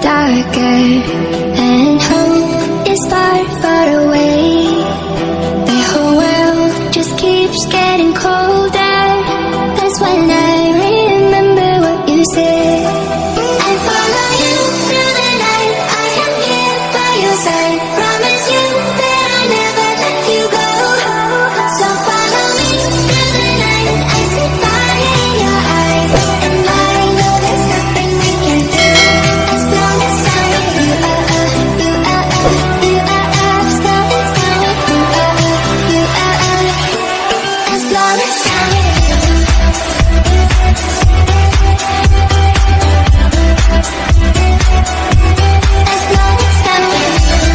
darker, and hope is far, far away. The whole world just keeps getting colder. That's when I remember what you said. I follow you through the night. I am here by your side. Promise you that I'll never let you go. So follow me through the night. I see fire in your eyes, and I know there's nothing we can do as long as I'm with you. As long as I'm with you. As long as I'm with you.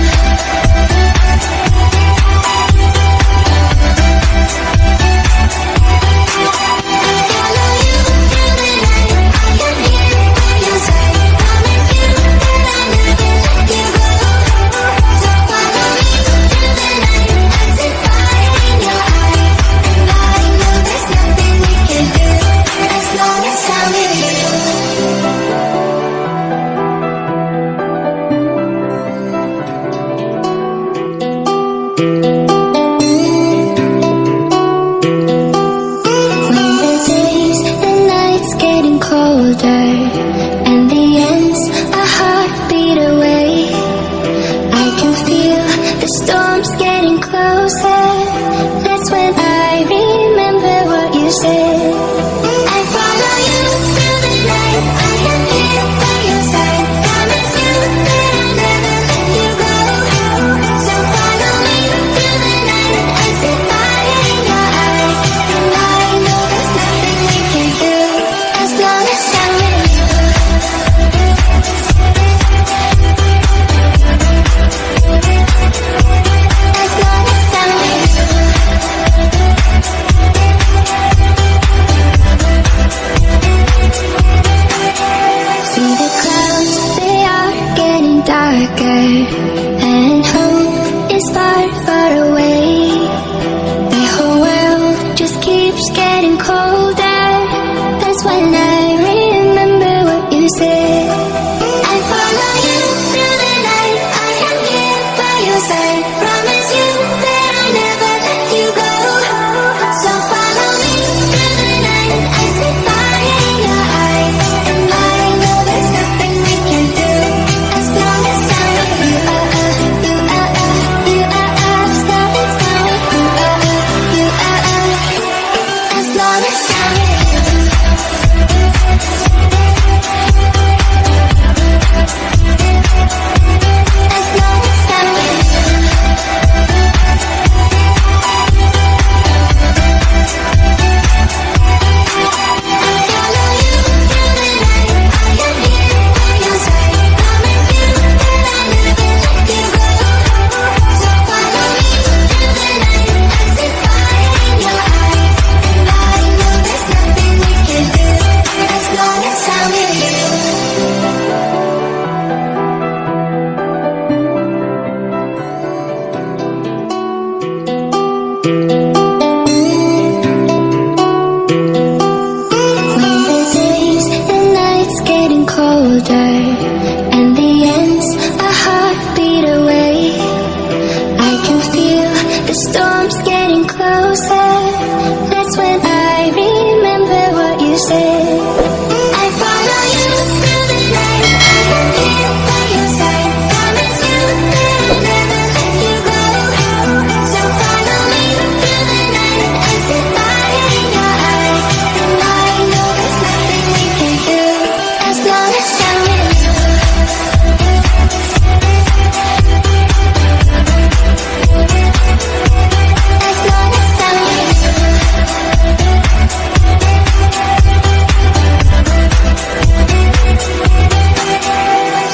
And the ends a heartbeat away. I can feel the storms getting closer. That's when I remember what you said. I follow you through the night. I am here by your side. Promise you that I'll never let you go. So follow me through the night. I see fire in your eyes, and I know there's nothing we can do as long as I'm with you. Darker, and hope is far, far away. The whole world just keeps getting colder. That's when I remember what you said. I follow you through the night. I am here by your side. Promise you that I'll never let you go. So follow me through the night. I see fire in your eyes, and I know there's nothing we can do as long as I'm with you. As long as I'm with you. And the ends a heartbeat away. I can feel the storms getting closer. That's when I remember what you said. I follow you through the night. I am here by your side. Promise you that I'll never let you go. So follow me through the night. I see fire in your eyes, and I know there's nothing we can do as long as I'm with you. As long as I'm with you.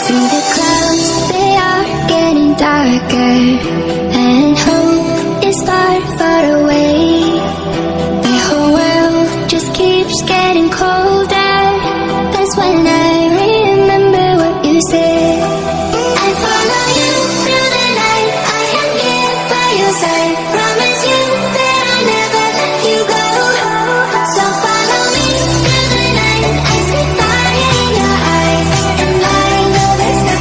See the clouds, they are getting darker, and hope is far, far away. The whole world just keeps getting colder. That's when I remember what you said. I follow you through the night. I am here by your side. Promise you that I'll never let you go. So follow me through the night. I see fire in your eyes, and I know there's nothing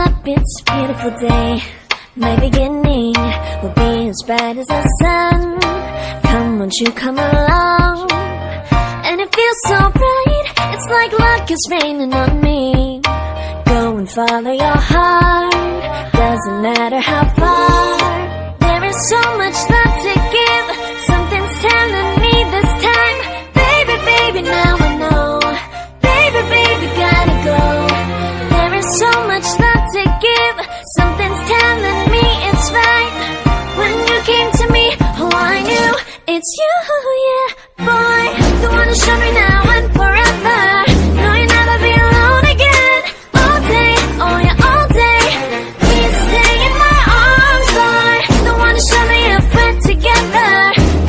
up, it's a beautiful day. My beginning will be as bright as the sun. Come, won't you come along? And it feels so bright, it's like luck is raining on me. Go and follow your heart, doesn't matter how far. There is so much love to give, something's telling me this time. Baby, baby, now I know. Baby, baby, gotta go. There is so much love to give, something's telling me it's right. When you came to me, oh I knew it's you, yeah, boy. The one who showed me now and forever. No, you'll never be alone again. All day, oh yeah, all day. Please stay in my arms, boy. The one who showed me if we're together.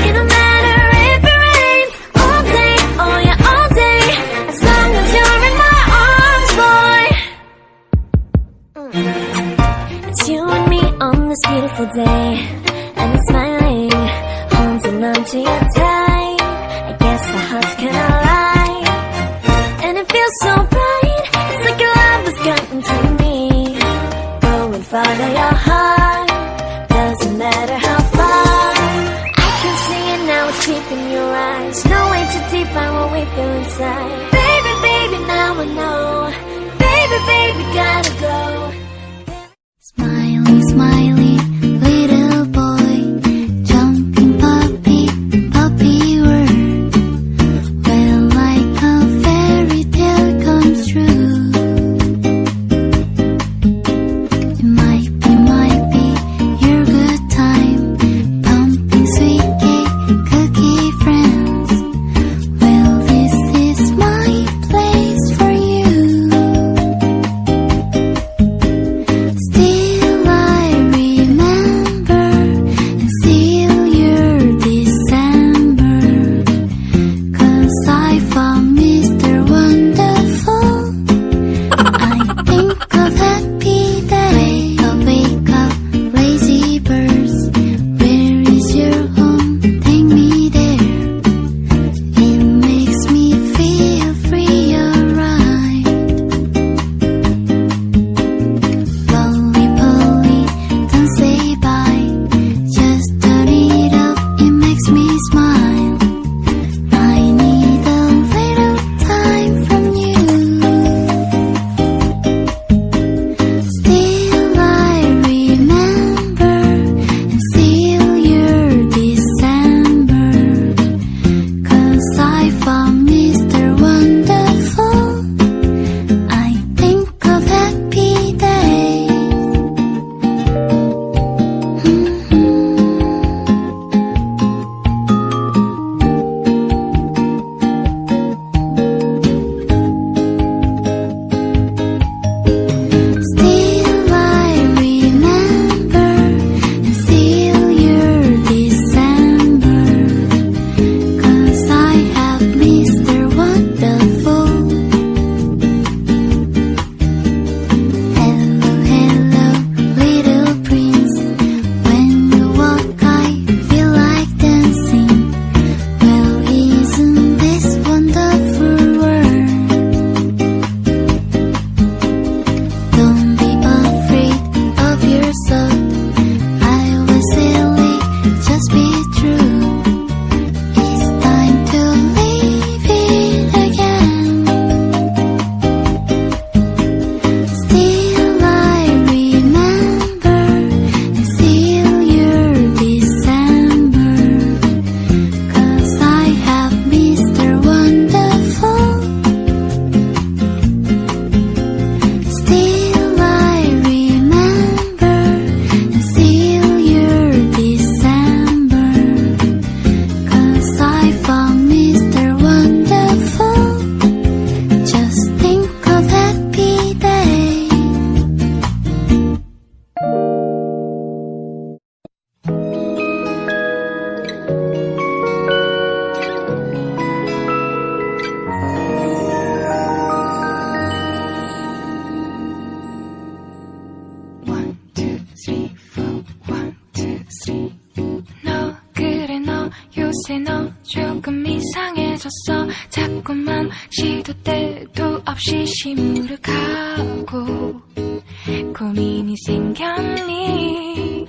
It don't matter if it rains. All day, oh yeah, all day. As long as you're in my arms, boy. It's you and me on this beautiful day, and it's smiling, holding on to your tight. I guess our hearts cannot lie, and it feels so bright. It's like your love has gotten to me. Go and follow your heart, doesn't matter how far. I can see it now, it's deep in your eyes. No way to define what we feel inside. Baby, baby, now I know. Baby, baby, gotta go. Smiley, smiley, little boy, jumping puppy, puppy word. Well, like a fairy tale comes true. It might be 요새 너 조금 이상해졌어. 자꾸만 시도 때도 없이 시무룩하고 고민이 생겼니?